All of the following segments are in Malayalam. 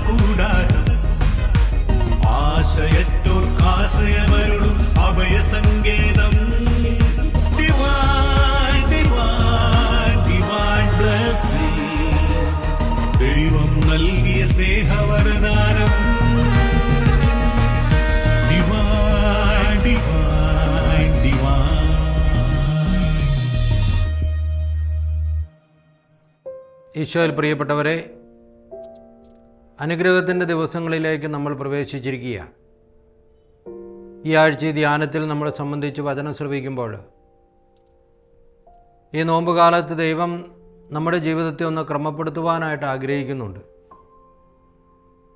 കൂടാരം ആശയത്തോർക്കാശയമരുളും അഭയസങ്കേതം Divine, divine, divine blessing. ദൈവം നൽകിയ സ്നേഹവരദാനം Divine, divine, divine. ഈശോയിൽ പ്രിയപ്പെട്ടവരെ, അനുഗ്രഹത്തിൻ്റെ ദിവസങ്ങളിലേക്ക് നമ്മൾ പ്രവേശിച്ചിരിക്കുകയാണ്. ഈ ആഴ്ച ധ്യാനത്തിൽ നമ്മളെ സംബന്ധിച്ച് വചനം ശ്രവിക്കുമ്പോൾ ഈ നോമ്പുകാലത്ത് ദൈവം നമ്മുടെ ജീവിതത്തെ ഒന്ന് ക്രമപ്പെടുത്തുവാനായിട്ട് ആഗ്രഹിക്കുന്നുണ്ട്.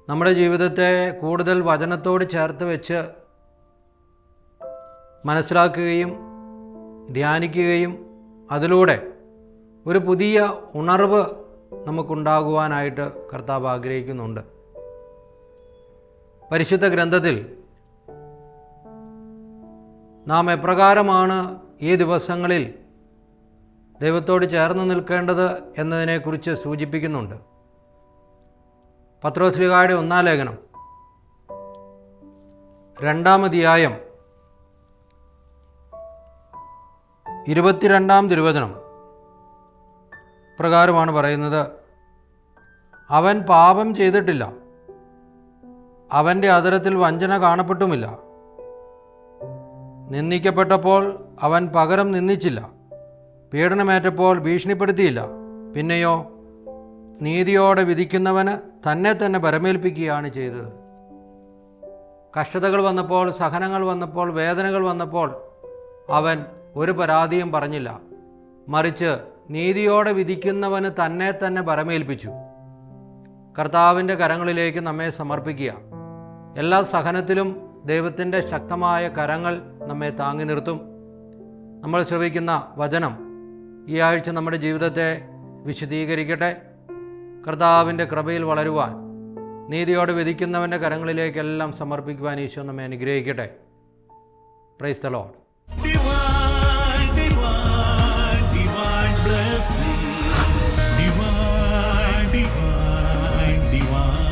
നമ്മുടെ ജീവിതത്തെ കൂടുതൽ വചനത്തോട് ചേർത്ത് വെച്ച് മനസ്സിലാക്കുകയും ധ്യാനിക്കുകയും അതിലൂടെ ഒരു പുതിയ ഉണർവ് നമുക്കുണ്ടാകുവാനായിട്ട് കർത്താവ് ആഗ്രഹിക്കുന്നുണ്ട്. പരിശുദ്ധ ഗ്രന്ഥത്തിൽ നാം എപ്രകാരമാണ് ഈ ദിവസങ്ങളിൽ ദൈവത്തോട് ചേർന്ന് നിൽക്കേണ്ടത് എന്നതിനെക്കുറിച്ച് സൂചിപ്പിക്കുന്നുണ്ട്. പത്രോസ്ലീഹായുടെ 1-ാം ലേഖനം 2-ാം അധ്യായം 22-ാം തിരുവചനം പ്രകാരമാണ് പറയുന്നത്: അവൻ പാപം ചെയ്തിട്ടില്ല, അവൻ്റെ അധരത്തിൽ വഞ്ചന കാണപ്പെട്ടുമില്ല. നിന്ദിക്കപ്പെട്ടപ്പോൾ അവൻ പകരം നിന്ദിച്ചില്ല, പീഡനമേറ്റപ്പോൾ ഭീഷണിപ്പെടുത്തിയില്ല. പിന്നെയോ നീതിയോടെ വിധിക്കുന്നവന് തന്നെ തന്നെ പരമേൽപ്പിക്കുകയാണ് ചെയ്തത്. കഷ്ടതകൾ വന്നപ്പോൾ, സഹനങ്ങൾ വന്നപ്പോൾ, വേദനകൾ വന്നപ്പോൾ അവൻ ഒരു പരാതിയും പറഞ്ഞില്ല. മറിച്ച് നീതിയോടെ വിധിക്കുന്നവന് തന്നെ തന്നെ പരമേൽപ്പിച്ചു. കർത്താവിൻ്റെ കരങ്ങളിലേക്ക് നമ്മെ സമർപ്പിക്കുക. എല്ലാ സഹനത്തിലും ദൈവത്തിൻ്റെ ശക്തമായ കരങ്ങൾ നമ്മെ താങ്ങി നിർത്തും. നമ്മൾ ശ്രവിക്കുന്ന വചനം ഈ ആഴ്ച നമ്മുടെ ജീവിതത്തെ വിശദീകരിക്കട്ടെ. കർത്താവിൻ്റെ കൃപയിൽ വളരുവാൻ, നീതിയോടെ വിധിക്കുന്നവൻ്റെ കരങ്ങളിലേക്കെല്ലാം സമർപ്പിക്കുവാൻ ഈശോ നമ്മെ അനുഗ്രഹിക്കട്ടെ. Praise the Lord. Divine, divine, divine blessing. Divine, divine, divine.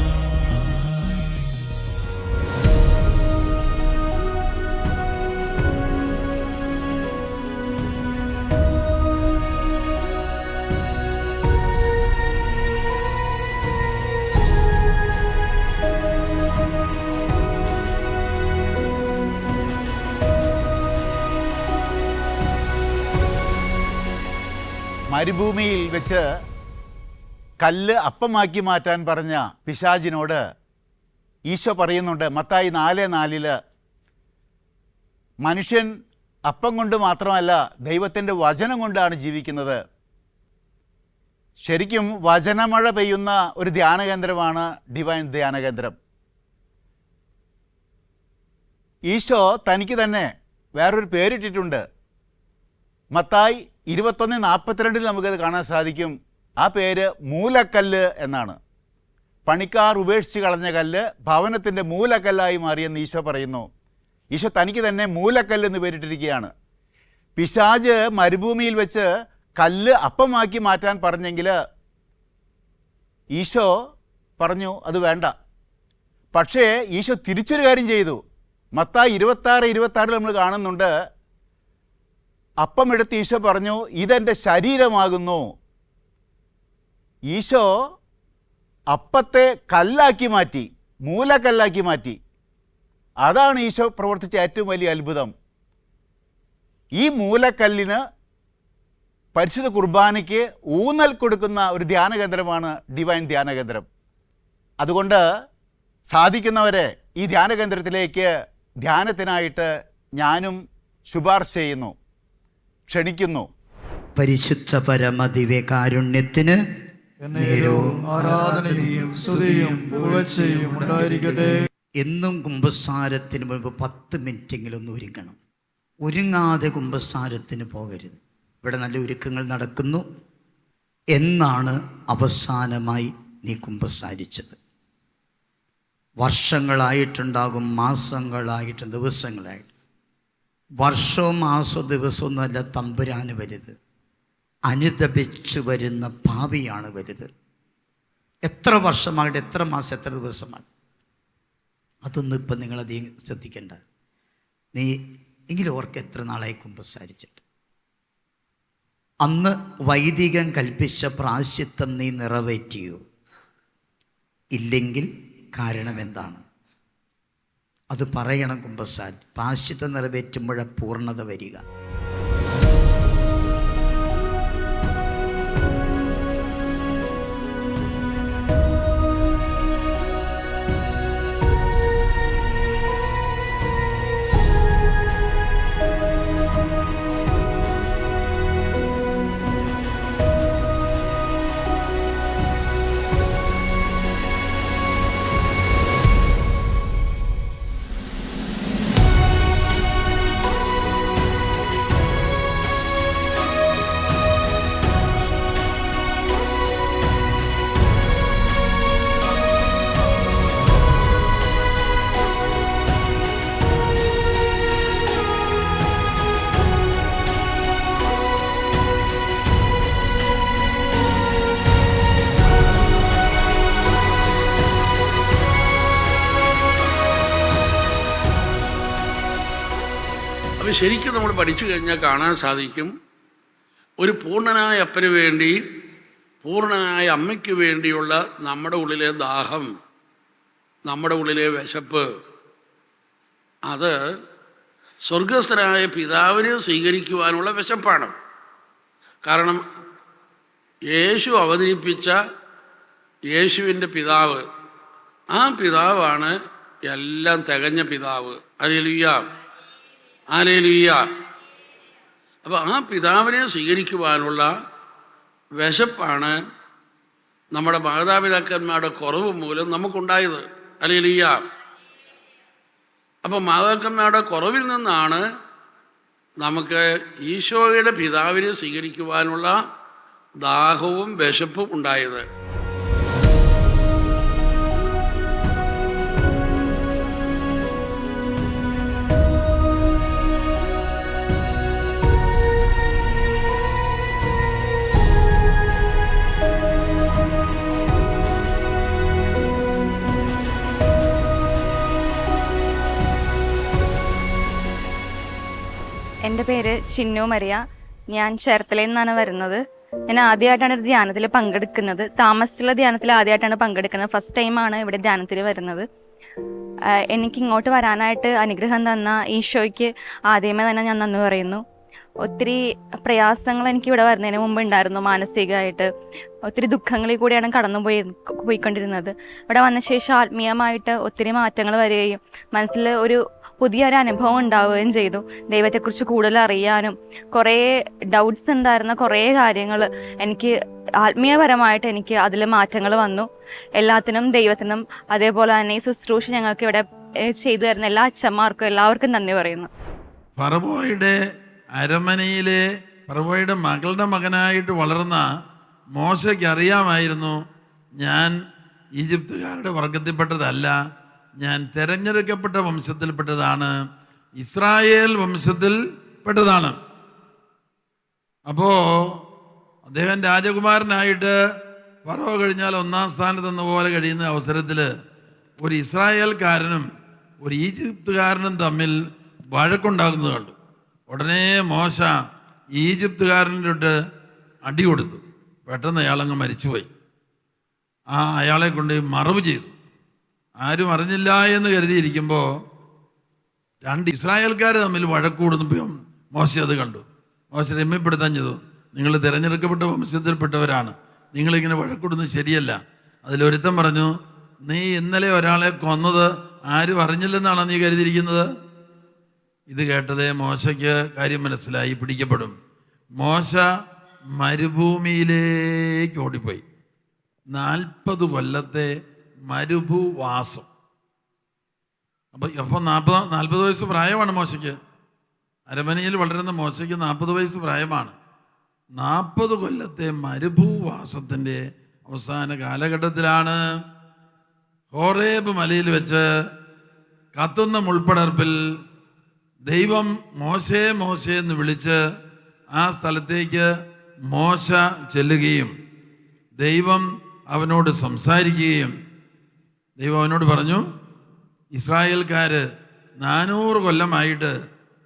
മരുഭൂമിയിൽ വെച്ച് കല്ല് അപ്പമാക്കി മാറ്റാൻ പറഞ്ഞ പിശാചിനോട് ഈശോ പറയുന്നുണ്ട് മത്തായി 4:4 മനുഷ്യൻ അപ്പം കൊണ്ട് മാത്രമല്ല ദൈവത്തിൻ്റെ വചനം കൊണ്ടാണ് ജീവിക്കുന്നത്. ശരിക്കും വചനമഴ പെയ്യുന്ന ഒരു ധ്യാനകേന്ദ്രമാണ് ഡിവൈൻ ധ്യാനകേന്ദ്രം. ഈശോ തനിക്ക് തന്നെ വേറൊരു പേരിട്ടിട്ടുണ്ട്. മത്തായി 21:42 നമുക്കത് കാണാൻ സാധിക്കും. ആ പേര് മൂലക്കല്ല് എന്നാണ്. പണിക്കാർ ഉപേക്ഷിച്ച് കളഞ്ഞ കല്ല് ഭവനത്തിൻ്റെ മൂലക്കല്ലായി മാറിയെന്ന് ഈശോ പറയുന്നു. ഈശോ തനിക്ക് തന്നെ മൂലക്കല്ല് എന്ന് പേരിട്ടിരിക്കുകയാണ്. പിശാച് മരുഭൂമിയിൽ വെച്ച് കല്ല് അപ്പമാക്കി മാറ്റാൻ പറഞ്ഞെങ്കിൽ ഈശോ പറഞ്ഞു അത് വേണ്ട. പക്ഷേ ഈശോ തിരിച്ചൊരു കാര്യം ചെയ്തു. മത്തായി 26:26 നമ്മൾ കാണുന്നുണ്ട്. അപ്പം എടുത്ത് ഈശോ പറഞ്ഞു ഇതെൻ്റെ ശരീരമാകുന്നു. ഈശോ അപ്പത്തെ കല്ലാക്കി മാറ്റി, മൂലക്കല്ലാക്കി മാറ്റി. അതാണ് ഈശോ പ്രവർത്തിച്ച ഏറ്റവും വലിയ അത്ഭുതം. ഈ മൂലക്കല്ലിന് പരിശുദ്ധ കുർബാനയ്ക്ക് ഊന്നൽ കൊടുക്കുന്ന ഒരു ധ്യാനകേന്ദ്രമാണ് ഡിവൈൻ ധ്യാനകേന്ദ്രം. അതുകൊണ്ട് സാധിക്കുന്നവരെ ഈ ധ്യാനകേന്ദ്രത്തിലേക്ക് ധ്യാനത്തിനായിട്ട് ഞാനും ശുപാർശ ചെയ്യുന്നു, ക്ഷണിക്കുന്നു. പരിശുദ്ധ പരമദിവ്യകാരുണ്യത്തിന് ആരാധനയും സ്തുതിയും പുകഴ്ചയും ഉണ്ടായിരിക്കട്ടെ. എന്നും കുമ്പസാരത്തിന് മുൻപ് 10 മിനിറ്റെങ്കിലും ഒന്ന് ഒരുങ്ങണം. ഒരുങ്ങാതെ കുമ്പസാരത്തിന് പോകരുത്. ഇവിടെ നല്ല ഒരുക്കങ്ങൾ നടക്കുന്നു. എന്നാണ് അവസാനമായി നീ കുമ്പസാരിച്ചത്? വർഷങ്ങളായിട്ടുണ്ടാകും, മാസങ്ങളായിട്ടും, ദിവസങ്ങളായിട്ട്. വർഷവും മാസവും ദിവസമൊന്നുമല്ല തമ്പുരാന് വലുത്, അനുതപിച്ചു വരുന്ന ഭാവിയാണ് വലുത്. എത്ര വർഷമാകട്ടെ, എത്ര മാസം, എത്ര ദിവസമാണ്, അതൊന്നും ഇപ്പം നിങ്ങളധികം ശ്രദ്ധിക്കേണ്ട. നീ എങ്കിലും ഓർക്ക് എത്ര നാളായി കുമ്പസാരിച്ചിട്ട്. അന്ന് വൈദികൻ കൽപ്പിച്ച പ്രായശ്ചിത്തം നീ നിറവേറ്റിയോ? ഇല്ലെങ്കിൽ കാരണം എന്താണ്? അത് പറയണം. കുമ്പസാരി പ്രായശ്ചിത്തം നിറവേറ്റുമ്പോഴേ പൂർണ്ണത വരിക. അപ്പോൾ ശരിക്കും നമ്മൾ പഠിച്ചു കഴിഞ്ഞാൽ കാണാൻ സാധിക്കും, ഒരു പൂർണ്ണനായ അപ്പന് വേണ്ടി, പൂർണ്ണനായ അമ്മയ്ക്ക് വേണ്ടിയുള്ള നമ്മുടെ ഉള്ളിലെ ദാഹം, നമ്മുടെ ഉള്ളിലെ വിശപ്പ്, അത് സ്വർഗസ്ഥനായ പിതാവിനെ സ്വീകരിക്കുവാനുള്ള വിശപ്പാണ്. കാരണം യേശു അവതരിപ്പിച്ച യേശുവിൻ്റെ പിതാവ്, ആ പിതാവാണ് എല്ലാം തികഞ്ഞ പിതാവ്. Hallelujah, hallelujah. അപ്പോൾ ആ പിതാവിനെ സ്വീകരിക്കുവാനുള്ള വിശപ്പാണ് നമ്മുടെ മാതാപിതാക്കന്മാരുടെ കുറവ് മൂലം നമുക്കുണ്ടായത്. ഹല്ലേലൂയ. അപ്പോൾ മാതാപിതാക്കന്മാരുടെ കുറവിൽ നിന്നാണ് നമുക്ക് ഈശോയുടെ പിതാവിനെ സ്വീകരിക്കുവാനുള്ള ദാഹവും വിശപ്പും ഉണ്ടായത്. എൻ്റെ പേര് ചിന്നു മരിയ. ഞാൻ ചേർത്തലയിൽ നിന്നാണ് വരുന്നത്. ഞാൻ ആദ്യമായിട്ടാണ് ഒരു ധ്യാനത്തിൽ പങ്കെടുക്കുന്നത്. താമസിച്ചുള്ള ധ്യാനത്തിൽ ആദ്യമായിട്ടാണ് പങ്കെടുക്കുന്നത്. ഫസ്റ്റ് ടൈമാണ് ഇവിടെ ധ്യാനത്തിൽ വരുന്നത്. എനിക്ക് ഇങ്ങോട്ട് വരാനായിട്ട് അനുഗ്രഹം തന്ന ഈശോയ്ക്ക് ആദ്യമേ തന്നെ ഞാൻ നന്ദി പറയുന്നു. ഒത്തിരി പ്രയാസങ്ങൾ എനിക്ക് ഇവിടെ വരുന്നതിന് മുമ്പ് ഉണ്ടായിരുന്നു. മാനസികമായിട്ട് ഒത്തിരി ദുഃഖങ്ങളിൽ കൂടിയാണ് പോയിക്കൊണ്ടിരുന്നത്. ഇവിടെ വന്ന ശേഷം ആത്മീയമായിട്ട് ഒത്തിരി മാറ്റങ്ങൾ വരികയും മനസ്സിൽ ഒരു പുതിയൊരു അനുഭവം ഉണ്ടാവുകയും ചെയ്തു. ദൈവത്തെക്കുറിച്ച് കൂടുതൽ അറിയാനും കുറേ ഡൗട്ട്സ് ഉണ്ടായിരുന്ന കുറേ കാര്യങ്ങൾ എനിക്ക് ആത്മീയപരമായിട്ട് എനിക്ക് അതിൽ മാറ്റങ്ങൾ വന്നു. എല്ലാത്തിനും ദൈവത്തിനും അതേപോലെ തന്നെ ഈ ശുശ്രൂഷ ഞങ്ങൾക്ക് ഇവിടെ ചെയ്തു തരുന്ന എല്ലാ അച്ഛന്മാർക്കും എല്ലാവർക്കും നന്ദി പറയുന്നു. ഫറവോയുടെ അരമനയിലെ ഫറവോയുടെ മകളുടെ മകനായിട്ട് വളർന്ന മോശയ്ക്ക് അറിയാമായിരുന്നു, ഞാൻ ഈജിപ്തുകാരുടെ വർഗത്തിൽപ്പെട്ടതല്ല, ഞാൻ തിരഞ്ഞെടുക്കപ്പെട്ട വംശത്തിൽപ്പെട്ടതാണ്, ഇസ്രായേൽ വംശത്തിൽപ്പെട്ടതാണ്. അപ്പോൾ അദ്ദേഹം രാജകുമാരനായിട്ട് ഫറവോ കഴിഞ്ഞാൽ ഒന്നാം സ്ഥാനത്തെന്ന പോലെ കഴിയുന്ന അവസരത്തിൽ ഒരു ഇസ്രായേൽക്കാരനും ഒരു ഈജിപ്തുകാരനും തമ്മിൽ വഴക്കുണ്ടാകുന്നത് കണ്ടു. ഉടനെ മോശ ഈജിപ്തുകാരൻ്റെ തൊട്ട് അടി കൊടുത്തു. പെട്ടെന്ന് അയാളങ്ങ് മരിച്ചുപോയി. അയാളെ കൊണ്ട് മറവ് ചെയ്തു. ആരും അറിഞ്ഞില്ല എന്ന് കരുതിയിരിക്കുമ്പോൾ രണ്ട് ഇസ്രായേൽക്കാർ തമ്മിൽ വഴക്കൂടുന്നപ്പോൾ മോശ അത് കണ്ടു. മോശ രമ്യപ്പെടുത്താൻ ചെയ്തു, നിങ്ങൾ തിരഞ്ഞെടുക്കപ്പെട്ട വംശത്തിൽപ്പെട്ടവരാണ്, നിങ്ങളിങ്ങനെ വഴക്കൂടുന്നത് ശരിയല്ല. അതിലൊരുത്തൻ പറഞ്ഞു, നീ ഇന്നലെ ഒരാളെ കൊന്നത് ആരും അറിഞ്ഞില്ലെന്നാണോ നീ കരുതിയിരിക്കുന്നത്? ഇത് കേട്ടതേ മോശയ്ക്ക് കാര്യം മനസ്സിലായി, പിടിക്കപ്പെടും. മോശ മരുഭൂമിയിലേക്ക് ഓടിപ്പോയി. 40 കൊല്ലത്തെ മരുഭൂവാസം. അപ്പോൾ 40 വയസ്സ് പ്രായമാണ് മോശയ്ക്ക്. അരമനയിൽ വളരുന്ന മോശയ്ക്ക് 40 വയസ്സ് പ്രായമാണ്. 40 കൊല്ലത്തെ മരുഭൂവാസത്തിൻ്റെ അവസാന കാലഘട്ടത്തിലാണ് ഹോറേബ് മലയിൽ വെച്ച് കത്തുന്ന മുൾപ്പടർപ്പിൽ ദൈവം മോശേ മോശേ എന്ന് വിളിച്ച് ആ സ്ഥലത്തേക്ക് മോശ ചെല്ലുകയും ദൈവം അവനോട് സംസാരിക്കുകയും ദൈവം അവനോട് പറഞ്ഞു, ഇസ്രായേൽക്കാർ 400 കൊല്ലമായിട്ട്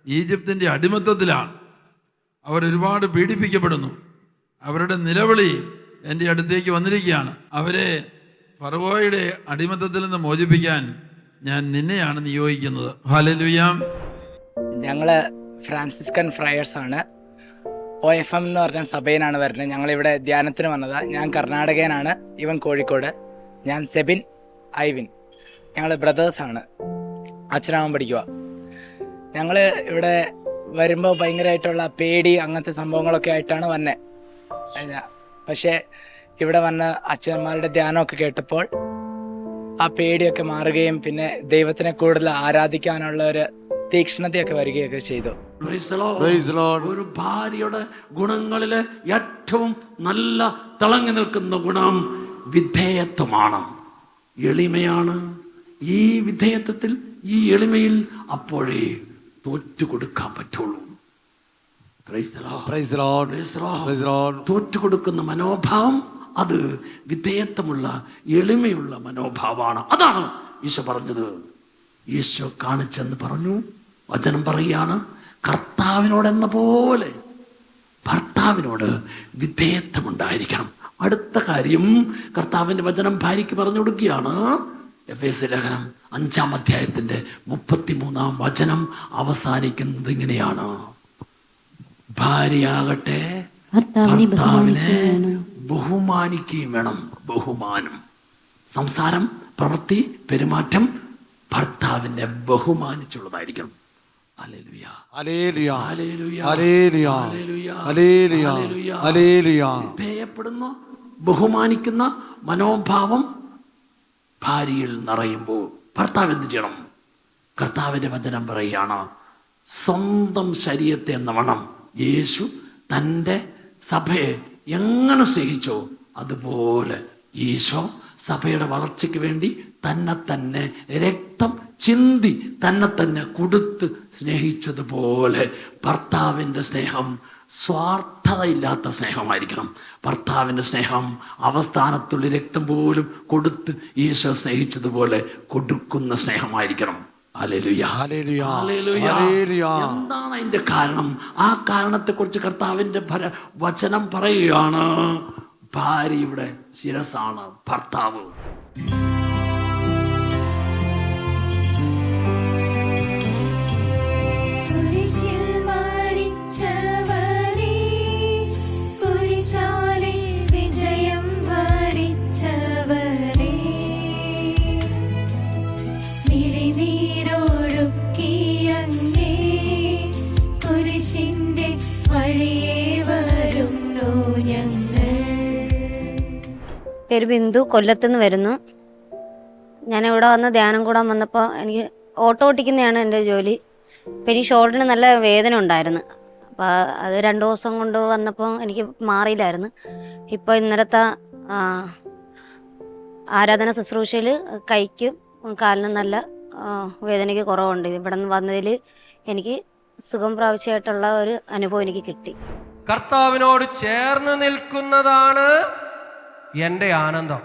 ഈജിപ്തിൻ്റെ അടിമത്തത്തിലാണ്. അവരൊരുപാട് പീഡിപ്പിക്കപ്പെടുന്നു. അവരുടെ നിലവിളി എൻ്റെ അടുത്തേക്ക് വന്നിരിക്കുകയാണ്. അവരെ ഫറവോയുടെ അടിമത്തത്തിൽ നിന്ന് മോചിപ്പിക്കാൻ ഞാൻ നിന്നെയാണ് നിയോഗിക്കുന്നത്. ഹല്ലേലൂയ. ഞങ്ങൾ ഫ്രാൻസിസ്കൻ ഫ്രയേഴ്സാണ്. OFM എന്ന് പറഞ്ഞ സഭയിലാണ് വരുന്നത്. ഞങ്ങളിവിടെ ധ്യാനത്തിന് വന്നതാണ്. ഞാൻ കർണാടകനാണ്, ഇവൻ കോഴിക്കോട്. ഞാൻ സെബിൻ, ഐവിൻ. ഞങ്ങൾ ബ്രദേഴ്സാണ്. അച്ഛനാവാൻ പഠിക്കുക. ഞങ്ങൾ ഇവിടെ വരുമ്പോൾ ഭയങ്കരമായിട്ടുള്ള പേടി അങ്ങനത്തെ സംഭവങ്ങളൊക്കെ ആയിട്ടാണ് വന്നത്. പക്ഷേ ഇവിടെ വന്ന് അച്ഛന്മാരുടെ ധ്യാനമൊക്കെ കേട്ടപ്പോൾ ആ പേടിയൊക്കെ മാറുകയും പിന്നെ ദൈവത്തിനെ കൂടുതൽ ആരാധിക്കാനുള്ള ഒരു തീക്ഷ്ണതയൊക്കെ വരികയൊക്കെ ചെയ്തു. ഒരു ഭാര്യയുടെ ഗുണങ്ങളില് ഏറ്റവും നല്ല തിളങ്ങി നിൽക്കുന്ന ഗുണം വിധേയത്വമാണ്, എളിമയാണ്. ഈ വിധേയത്വത്തിൽ, ഈ എളിമയിൽ അപ്പോഴേ തോറ്റു കൊടുക്കാൻ പറ്റുള്ളൂ. തോറ്റു കൊടുക്കുന്ന മനോഭാവം അത് വിധേയത്വമുള്ള എളിമയുള്ള മനോഭാവമാണ്. അതാണ് ഈശോ പറഞ്ഞത്. ഈശോ കാണിച്ചെന്ന് പറഞ്ഞു. വചനം പറയുകയാണ്, കർത്താവിനോടെന്ന പോലെ ഭർത്താവിനോട് വിധേയത്വമുണ്ടായിരിക്കണം. അടുത്ത കാര്യം കർത്താവിൻ്റെ വചനം ഭാര്യയ്ക്ക് പറഞ്ഞു കൊടുക്കുകയാണ്. എഫേസ്യ ലേഖനം 5-ാം അധ്യായത്തിൻ്റെ 33-ാം വചനം അവസാനിക്കുന്നത് ഇങ്ങനെയാണ്: ഭാര്യയാകട്ടെ ഭർത്താവിനെ ബഹുമാനിക്കുകയും വേണം. ബഹുമാനം, സംസാരം, പ്രവൃത്തി, പെരുമാറ്റം ഭർത്താവിനെ ബഹുമാനിച്ചുള്ളതായിരിക്കണം. Hallelujah, hallelujah, hallelujah, hallelujah, hallelujah. വിധേയപ്പെടുന്ന, ബഹുമാനിക്കുന്ന മനോഭാവം ഭാര്യയിൽ നിറയുമ്പോൾ ഭർത്താവ് എന്ത് ചെയ്യണം? കർത്താവിൻ്റെ വചനം പറയുകയാണ്, സ്വന്തം ശരീരത്തെ എന്നവണ്ണം യേശു തൻ്റെ സഭയെ എങ്ങനെ സ്നേഹിച്ചോ അതുപോലെ ഈശോ സഭയുടെ വളർച്ചയ്ക്ക് വേണ്ടി തന്നെ തന്നെ രക്തം ചിന്തി തന്നെ തന്നെ കൊടുത്ത് സ്നേഹിച്ചതുപോലെ ഭർത്താവിൻ്റെ സ്നേഹം സ്വാർത്ഥതയില്ലാത്ത സ്നേഹമായിരിക്കണം. ഭർത്താവിൻ്റെ സ്നേഹം അവസാനത്തുള്ള രക്തം പോലും കൊടുത്ത് ഈശോ സ്നേഹിച്ചതുപോലെ കൊടുക്കുന്ന സ്നേഹമായിരിക്കണം. Hallelujah, hallelujah, hallelujah. എന്താണ് അതിൻ്റെ കാരണം? ആ കാരണത്തെക്കുറിച്ച് കർത്താവിൻ്റെ വചനം പറയുകയാണ്. ഭാര്യയുടെ ശിരസാണ് ഭർത്താവ്. പേര് ബിന്ദു, കൊല്ലത്തുനിന്ന് വരുന്നു. ഞാനിവിടെ വന്ന് ധ്യാനം കൂടാൻ വന്നപ്പോൾ എനിക്ക് ഓട്ടോ ഓട്ടിക്കുന്നതാണ് എൻ്റെ ജോലി. അപ്പം എനിക്ക് ഷോൾഡറിന് നല്ല വേദന ഉണ്ടായിരുന്നു. അപ്പോൾ അത് 2 ദിവസം കൊണ്ട് വന്നപ്പോൾ എനിക്ക് മാറിയില്ലായിരുന്നു. ഇപ്പോൾ ഇന്നലത്തെ ആരാധന ശുശ്രൂഷയിൽ കൈക്കും കാലിനും നല്ല വേദനയ്ക്ക് കുറവുണ്ട്. ഇവിടെ നിന്ന് വന്നതിൽ എനിക്ക് സുഖം പ്രാപിച്ചതായിട്ടുള്ള ഒരു അനുഭവം എനിക്ക് കിട്ടി. കർത്താവിനോട് ചേർന്ന് നിൽക്കുന്നതാണ് എൻ്റെ ആനന്ദം.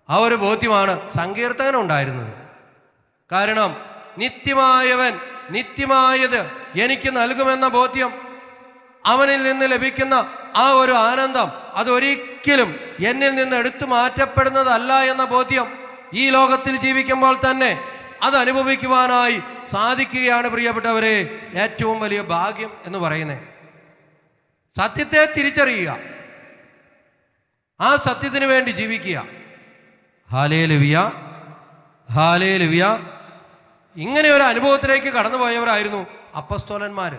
ആ ഒരു ബോധ്യമാണ് സങ്കീർത്തകൻ ഉണ്ടായിരുന്നത്. കാരണം നിത്യമായവൻ നിത്യമായത് എനിക്ക് നൽകുമെന്ന ബോധ്യം, അവനിൽ നിന്ന് ലഭിക്കുന്ന ആ ഒരു ആനന്ദം അതൊരിക്കലും എന്നിൽ നിന്ന് എടുത്തു മാറ്റപ്പെടുന്നതല്ല എന്ന ബോധ്യം ഈ ലോകത്തിൽ ജീവിക്കുമ്പോൾ തന്നെ അത് അനുഭവിക്കുവാനായി സാധിക്കുകയാണ് പ്രിയപ്പെട്ടവരെ ഏറ്റവും വലിയ ഭാഗ്യം എന്ന് പറയുന്നത്. സത്യത്തെ തിരിച്ചറിയുക, ആ സത്യത്തിന് വേണ്ടി ജീവിക്കുക. Hallelujah, hallelujah. ഇങ്ങനെ ഒരു അനുഭവത്തിലേക്ക് കടന്നുപോയവരായിരുന്നു അപ്പസ്തോലന്മാർ.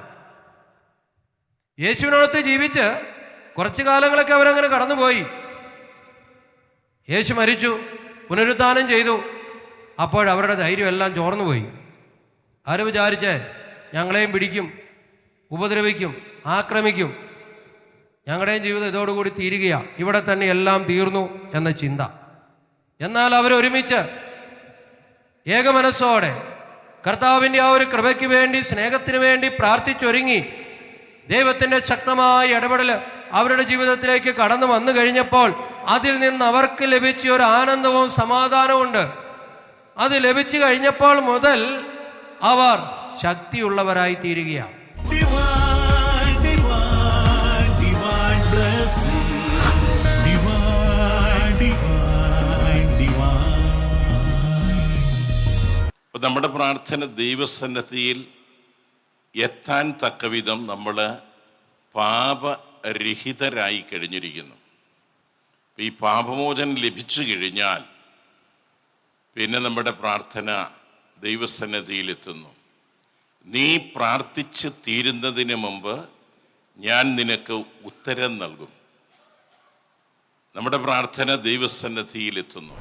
യേശുവിനോടൊത്ത് ജീവിച്ച് കുറച്ചു കാലങ്ങളൊക്കെ അവരങ്ങനെ കടന്നുപോയി. യേശു മരിച്ചു, പുനരുത്ഥാനം ചെയ്തു. അപ്പോഴവരുടെ ധൈര്യം എല്ലാം ചോർന്നുപോയി. ആര് വിചാരിച്ചേ ഞങ്ങളെയും പിടിക്കും, ഉപദ്രവിക്കും, ആക്രമിക്കും, ഞങ്ങളുടെയും ജീവിതം ഇതോടുകൂടി തീരുകയാണ്, ഇവിടെ തന്നെ എല്ലാം തീർന്നു എന്ന ചിന്ത. എന്നാൽ അവരൊരുമിച്ച് ഏകമനസ്സോടെ കർത്താവിൻ്റെ ആ ഒരു കൃപയ്ക്ക് വേണ്ടി, സ്നേഹത്തിന് വേണ്ടി പ്രാർത്ഥിച്ചൊരുങ്ങി ദൈവത്തിൻ്റെ ശക്തമായ ഇടപെടൽ അവരുടെ ജീവിതത്തിലേക്ക് കടന്നു വന്നു കഴിഞ്ഞപ്പോൾ അതിൽ നിന്ന് അവർക്ക് ലഭിച്ച ഒരു ആനന്ദവും സമാധാനവും ഉണ്ട്. അത് ലഭിച്ചു കഴിഞ്ഞപ്പോൾ മുതൽ അവർ ശക്തിയുള്ളവരായി തീരുകയാണ്. Divine, divine, divine blessing. Divine, divine, divine. അപ്പോൾ നമ്മുടെ പ്രാർത്ഥന ദൈവസന്നിധിയിൽ എത്താൻ തക്കവിധം നമ്മൾ പാപരഹിതരായി കഴിഞ്ഞിരിക്കുന്നു. ഈ പാപമോചനം ലഭിച്ചു കഴിഞ്ഞാൽ പിന്നെ നമ്മുടെ പ്രാർത്ഥന ദൈവസന്നിധിയിലെത്തുന്നു. നീ പ്രാർത്ഥിച്ച് തീരുന്നതിന് മുമ്പ് ഞാൻ നിനക്ക് ഉത്തരം നൽകും. നമ്മുടെ പ്രാർത്ഥന ദൈവസന്നിധിയിലെത്തുന്നു.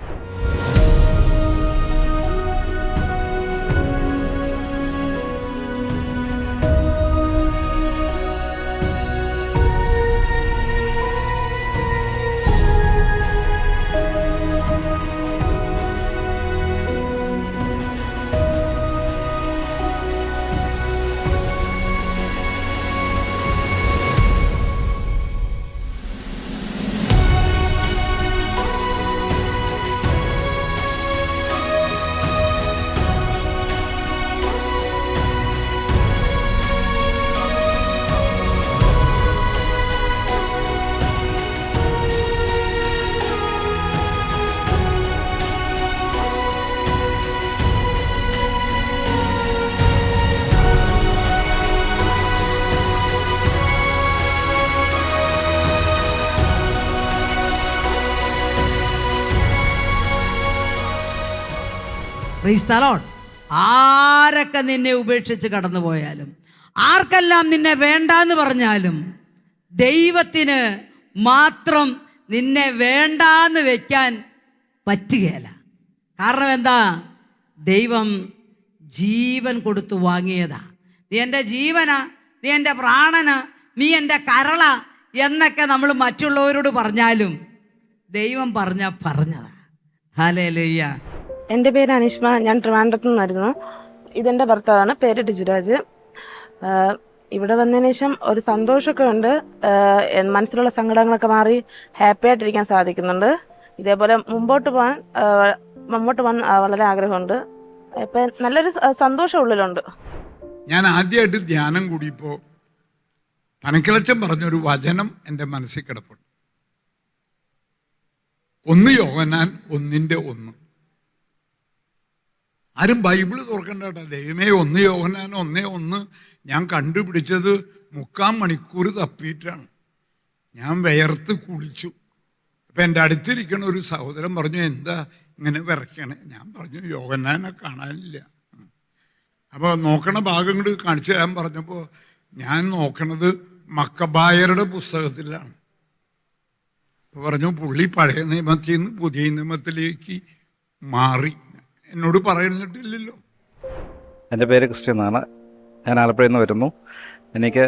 Praise the Lord. ആരൊക്കെ നിന്നെ ഉപേക്ഷിച്ച് കടന്നു പോയാലും, ആർക്കെല്ലാം നിന്നെ വേണ്ടാന്ന് പറഞ്ഞാലും, ദൈവത്തിന് മാത്രം നിന്നെ വേണ്ടാന്ന് വെക്കാൻ പറ്റുകയില്ല. കാരണം എന്താ? ദൈവം ജീവൻ കൊടുത്തു വാങ്ങിയതാ. നീ എൻ്റെ ജീവനാ, നീ എൻ്റെ പ്രാണനാ, നീ എൻ്റെ കരള എന്നൊക്കെ നമ്മൾ മറ്റുള്ളവരോട് പറഞ്ഞാലും ദൈവം പറഞ്ഞതാ. ഹല്ലേലൂയ. എൻ്റെ പേര് അനിഷ്മ. ഞാൻ ട്രിവാൻഡ്രത്ത് നിന്നായിരുന്നു. ഇതെൻ്റെ ഭർത്താവാണ്, പേര് ടിജുരാജ്. ഇവിടെ വന്നതിന് ശേഷം ഒരു സന്തോഷമൊക്കെ ഉണ്ട്. മനസ്സിലുള്ള സങ്കടങ്ങളൊക്കെ മാറി ഹാപ്പി ആയിട്ടിരിക്കാൻ സാധിക്കുന്നുണ്ട്. ഇതേപോലെ മുമ്പോട്ട് പോകാൻ വളരെ ആഗ്രഹമുണ്ട്. ഇപ്പം നല്ലൊരു സന്തോഷം ഉള്ളിലുണ്ട്. ഞാൻ ആദ്യമായിട്ട് ധ്യാനം കൂടിയപ്പോൾ പനക്കിളച്ചൻ പറഞ്ഞൊരു വചനം എൻ്റെ മനസ്സിൽ കിടപ്പുണ്ട്. 1 യോഹന്നാൻ 1:1. ആരും ബൈബിള് തുറക്കണ്ട കേട്ടോ. ദൈവമേ, 1 യോഹന്നാൻ 1:1 ഞാൻ കണ്ടുപിടിച്ചത് 3/4 മണിക്കൂർ തപ്പിയിട്ടാണ്. ഞാൻ വിയർത്ത് കുളിച്ചു. അപ്പം എൻ്റെ അടുത്തിരിക്കണ ഒരു സഹോദരൻ പറഞ്ഞു, എന്താ ഇങ്ങനെ വിറയ്ക്കണേ? ഞാൻ പറഞ്ഞു, യോഹന്നാനെ കാണാനില്ല. അപ്പോൾ നോക്കണ ഭാഗങ്ങൾ കാണിച്ചു തരാൻ പറഞ്ഞപ്പോൾ ഞാൻ നോക്കണത് മക്കബായരുടെ പുസ്തകത്തിലാണ്. അപ്പോൾ പറഞ്ഞു, പുള്ളി പഴയ നിയമത്തിൽ നിന്ന് പുതിയ നിയമത്തിലേക്ക് മാറി. എന്നോട് പറയുന്നിട്ടില്ലല്ലോ. എൻ്റെ പേര് ക്രിസ്ത്യൻ എന്നാണ്. ഞാൻ ആലപ്പുഴയിൽ നിന്ന് വരുന്നു. എനിക്ക്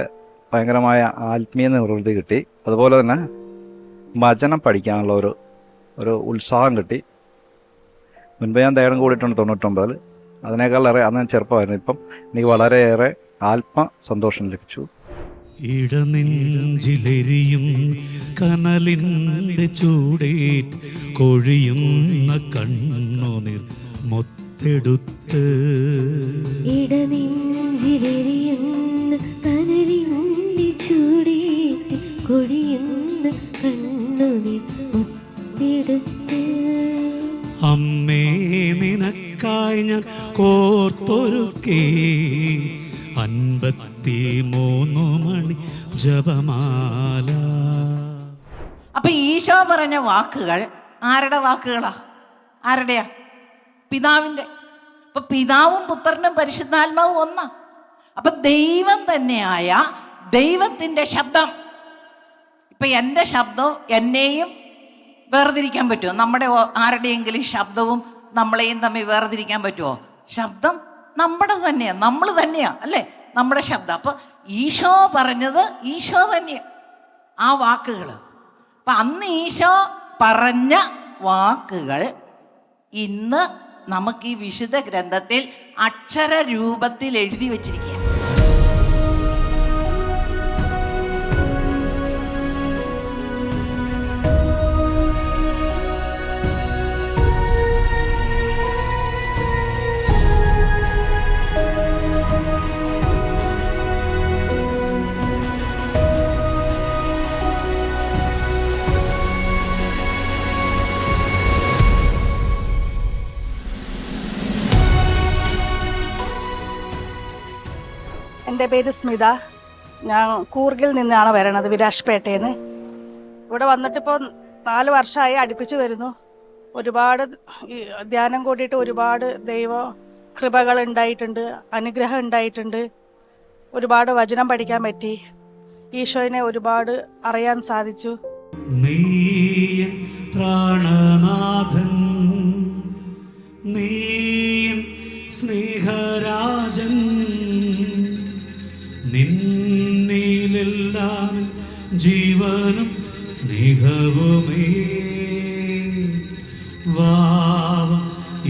ഭയങ്കരമായ ആത്മീയ നിർവൃത്തി കിട്ടി. അതുപോലെ തന്നെ വചനം പഠിക്കാനുള്ള ഒരു ഉത്സാഹം കിട്ടി. മുൻപ് ഞാൻ ദേഹം കൂടിയിട്ടുണ്ട് 99. അതിനേക്കാളേറെ അന്ന് ഞാൻ ചെറുപ്പമായിരുന്നു. ഇപ്പം എനിക്ക് വളരെയേറെ ആത്മസന്തോഷം ലഭിച്ചു. ഇടനെഞ്ചിലെരിയും കനലിൻ്റെ ചൂടേറ്റ് കൊഴിയുന്ന കണ്ണുനീർ മൊത്തെടുത്ത് ഇടനെഞ്ചിലെരിയുന്ന കനലിൻ്റെ ചൂടേറ്റ് കൊഴിയുന്ന കണ്ണുനീർ മൊത്തെടുത്ത് അമ്മേ നിനക്കായി ഞാൻ കോർത്തൊരുക്കേ 53 മണി ജപമാല. അപ്പൊ ഈശോ പറഞ്ഞ വാക്കുകൾ ആരുടെ വാക്കുകളാ? ആരുടെയാ? പിതാവിൻ്റെ. അപ്പൊ പിതാവും പുത്രനും പരിശുദ്ധാത്മാവും ഒന്നാ. അപ്പൊ ദൈവം തന്നെയായ ദൈവത്തിൻ്റെ ശബ്ദം. ഇപ്പൊ എൻ്റെ ശബ്ദവും എന്നെയും വേർതിരിക്കാൻ പറ്റുമോ? നമ്മുടെ ആരുടെയെങ്കിലും ശബ്ദവും നമ്മളെയും തമ്മിൽ വേർതിരിക്കാൻ പറ്റുമോ? ശബ്ദം നമ്മുടെ തന്നെയാ, നമ്മൾ തന്നെയാ, അല്ലേ? നമ്മുടെ ശബ്ദം. അപ്പൊ ഈശോ പറഞ്ഞത് ഈശോ തന്നെയാ, ആ വാക്കുകൾ. അപ്പൊ അന്ന് ഈശോ പറഞ്ഞ വാക്കുകൾ ഇന്ന് നമുക്ക് ഈ വിശുദ്ധ ഗ്രന്ഥത്തിൽ അക്ഷരരൂപത്തിൽ എഴുതി വച്ചിരിക്കുക. പേര് സ്മിത. ഞാൻ കൂർഗിൽ നിന്നാണ് വരണത്, വിരാഷ്പേട്ടയിൽ നിന്ന്. ഇവിടെ വന്നിട്ടിപ്പോൾ 4 വർഷമായി അടുപ്പിച്ച് വരുന്നു. ഒരുപാട് ധ്യാനം കൂടിയിട്ട് ഒരുപാട് ദൈവ കൃപകൾ ഉണ്ടായിട്ടുണ്ട്, അനുഗ്രഹം ഉണ്ടായിട്ടുണ്ട്. ഒരുപാട് വചനം പഠിക്കാൻ പറ്റി. ഈശോയിനെ ഒരുപാട് അറിയാൻ സാധിച്ചു. നീയൻ പ്രാണനാഥൻ, നീയൻ സ്നേഹരാജൻ, നിന്നിലെല്ലാം ജീവനും സ്നേഹവുമേ. വാവ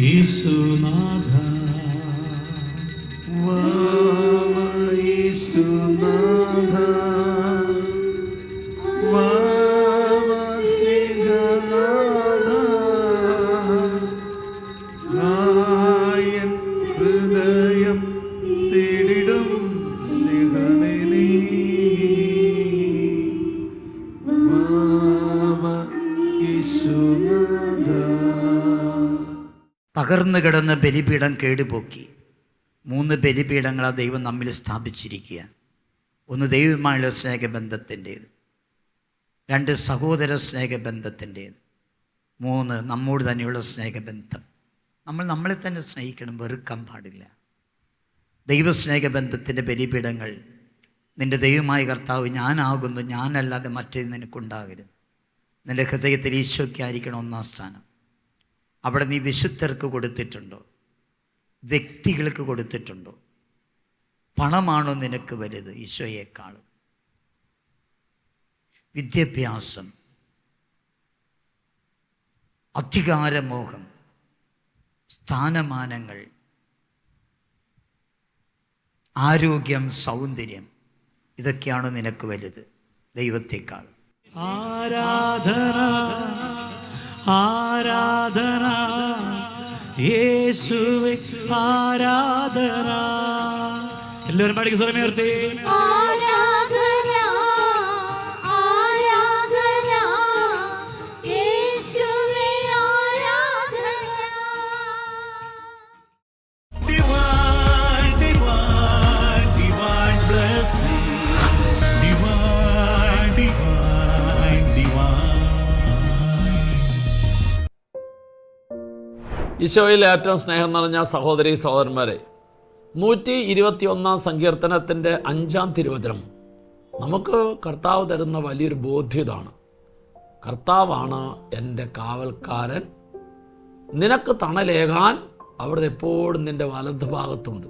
യേശുനാഥ, വാവ യേശുനാഥ, വാവ സ്നേഹനാഥ, നായൻ ഹൃദയം തേടിടും സ്നേഹമേ നീ. വാവ യേശുനാഥ. തകർന്നു കിടന്ന ബലിപീഠം കേടുപോക്കി 3 ബലിപീഠങ്ങളാണ് ദൈവം നമ്മിൽ സ്ഥാപിച്ചിരിക്കുക. ഒന്ന് ദൈവവുമായുള്ള സ്നേഹബന്ധത്തിൻ്റേത്, 2 സഹോദര സ്നേഹബന്ധത്തിൻ്റേത്, 3 നമ്മോട് തന്നെയുള്ള സ്നേഹബന്ധം. നമ്മൾ നമ്മളെ തന്നെ സ്നേഹിക്കണം, വെറുക്കാൻ പാടില്ല. ദൈവസ്നേഹബന്ധത്തിൻ്റെ ബലിപീഠങ്ങൾ നിൻ്റെ ദൈവമായ കർത്താവ് ഞാനാകുന്നു, ഞാനല്ലാതെ മറ്റേത് നിനക്കുണ്ടാകരുത്. നിൻ്റെ ഹൃദയത്തിൽ ഈശോയ്ക്കായിരിക്കണം 1-ാം സ്ഥാനം. അവിടെ നീ വിശുദ്ധർക്ക് കൊടുത്തിട്ടുണ്ടോ? വ്യക്തികൾക്ക് കൊടുത്തിട്ടുണ്ടോ? പണമാണോ നിനക്ക് വലുത് ഈശോയേക്കാളും? വിദ്യാഭ്യാസം, അധികാരമോഹം, സ്ഥാനമാനങ്ങൾ, ആരോഗ്യം, സൗന്ദര്യം, ഇതൊക്കെയാണോ നിനക്ക് വലുത് ദൈവത്തെക്കാൾ? ആരാധന ആരാധന യേശുവേ ആരാധന. എല്ലാവരും പാടിക്ക് സ്വരമേർത്തി. ആരാധന ആരാധന യേശുവേ ആരാധന. Divine, divine, divine blessing. Divine, divine, divine. ഈശോയിൽ ഏറ്റവും സ്നേഹം നിറഞ്ഞ സഹോദരി സഹോദരന്മാരെ, 121 സങ്കീർത്തനത്തിൻ്റെ 5-ാം തിരുവചനം നമുക്ക് കർത്താവ് തരുന്ന വലിയൊരു ബോധ്യതാണ്. കർത്താവാണ് എൻ്റെ കാവൽക്കാരൻ, നിനക്ക് തണലേകാൻ അവിടെ എപ്പോഴും നിൻ്റെ വലത് ഭാഗത്തുണ്ട്.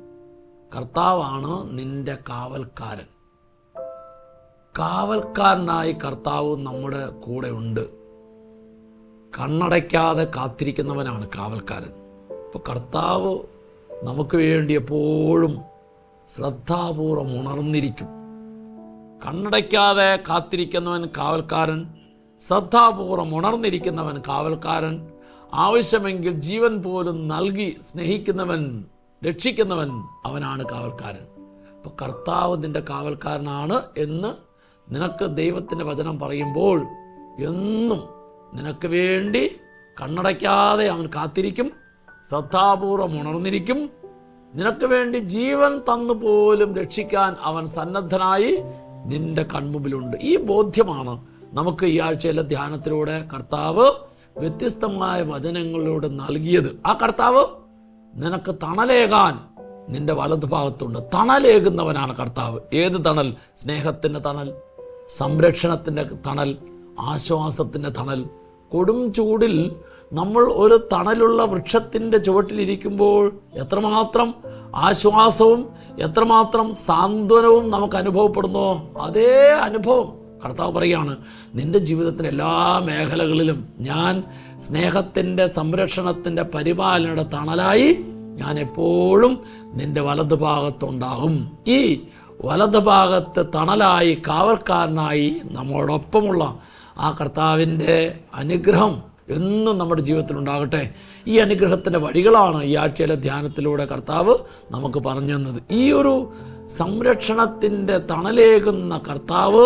കർത്താവാണ് നിൻ്റെ കാവൽക്കാരൻ. കാവൽക്കാരനായി കർത്താവ് നമ്മുടെ കൂടെ ഉണ്ട്. കണ്ണടയ്ക്കാതെ കാത്തിരിക്കുന്നവനാണ് കാവൽക്കാരൻ. അപ്പോൾ കർത്താവ് നമുക്ക് വേണ്ടി എപ്പോഴും ശ്രദ്ധാപൂർവം ഉണർന്നിരിക്കും. കണ്ണടയ്ക്കാതെ കാത്തിരിക്കുന്നവൻ കാവൽക്കാരൻ, ശ്രദ്ധാപൂർവം ഉണർന്നിരിക്കുന്നവൻ കാവൽക്കാരൻ, ആവശ്യമെങ്കിൽ ജീവൻ പോലും നൽകി സ്നേഹിക്കുന്നവൻ, രക്ഷിക്കുന്നവൻ, അവനാണ് കാവൽക്കാരൻ. അപ്പോൾ കർത്താവ് നിൻ്റെ കാവൽക്കാരനാണ് എന്ന് നിനക്ക് ദൈവത്തിൻ്റെ വചനം പറയുമ്പോൾ എന്നും നിനക്ക് വേണ്ടി കണ്ണടയ്ക്കാതെ അവൻ കാത്തിരിക്കും, ശ്രദ്ധാപൂർവം ഉണർന്നിരിക്കും. നിനക്ക് വേണ്ടി ജീവൻ തന്നു പോലും രക്ഷിക്കാൻ അവൻ സന്നദ്ധനായി നിന്റെ കൺമുമ്പിലുണ്ട്. ഈ ബോധ്യമാണ് നമുക്ക് ഈ ആഴ്ചയിലെ ധ്യാനത്തിലൂടെ കർത്താവ് വ്യത്യസ്തമായ വചനങ്ങളിലൂടെ നൽകിയത്. ആ കർത്താവ് നിനക്ക് തണലേകാൻ നിന്റെ വലതുഭാഗത്തുണ്ട്. തണലേകുന്നവനാണ് കർത്താവ്. ഏത് തണൽ? സ്നേഹത്തിൻ്റെ തണൽ, സംരക്ഷണത്തിൻ്റെ തണൽ, ആശ്വാസത്തിൻ്റെ തണൽ. കൊടും ചൂടിൽ നമ്മൾ ഒരു തണലുള്ള വൃക്ഷത്തിൻ്റെ ചുവട്ടിലിരിക്കുമ്പോൾ എത്രമാത്രം ആശ്വാസവും എത്രമാത്രം സാന്ത്വനവും നമുക്ക് അനുഭവപ്പെടുന്നോ, അതേ അനുഭവം കർത്താവ് പറയുകയാണ്, നിൻ്റെ ജീവിതത്തിൻ്റെ എല്ലാ മേഖലകളിലും ഞാൻ സ്നേഹത്തിൻ്റെ, സംരക്ഷണത്തിൻ്റെ, പരിപാലനയുടെ തണലായി ഞാൻ എപ്പോഴും നിൻ്റെ വലതുഭാഗത്തുണ്ടാകും. ഈ വലതുഭാഗത്ത് തണലായി, കാവൽക്കാരനായി നമ്മോടൊപ്പമുള്ള ആ കർത്താവിൻ്റെ അനുഗ്രഹം എന്നും നമ്മുടെ ജീവിതത്തിലുണ്ടാകട്ടെ. ഈ അനുഗ്രഹത്തിൻ്റെ വഴികളാണ് ഈ ആഴ്ചയിലെ ധ്യാനത്തിലൂടെ കർത്താവ് നമുക്ക് പറഞ്ഞു തന്നത്. ഈ ഒരു സംരക്ഷണത്തിൻ്റെ തണലേകുന്ന കർത്താവ്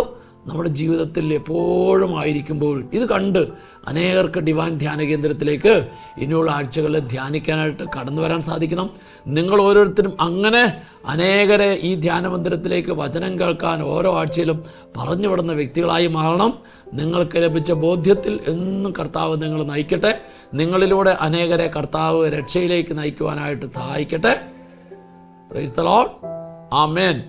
നമ്മുടെ ജീവിതത്തിൽ എപ്പോഴും ആയിരിക്കുമ്പോൾ ഇത് കണ്ട് അനേകർക്ക് ഡിവൈൻ ധ്യാന കേന്ദ്രത്തിലേക്ക് ഇനിയുള്ള ആഴ്ചകളിൽ ധ്യാനിക്കാനായിട്ട് കടന്നു വരാൻ സാധിക്കണം. നിങ്ങൾ ഓരോരുത്തരും അങ്ങനെ അനേകരെ ഈ ധ്യാന മന്ദിരത്തിലേക്ക് വചനം കേൾക്കാൻ ഓരോ ആഴ്ചയിലും പറഞ്ഞു വിടുന്ന വ്യക്തികളായി മാറണം. നിങ്ങൾക്ക് ലഭിച്ച ബോധ്യത്തിൽ എന്നും കർത്താവ് നിങ്ങൾ നയിക്കട്ടെ. നിങ്ങളിലൂടെ അനേകരെ കർത്താവ് രക്ഷയിലേക്ക് നയിക്കുവാനായിട്ട് സഹായിക്കട്ടെ. Praise the Lord. ആമേൻ.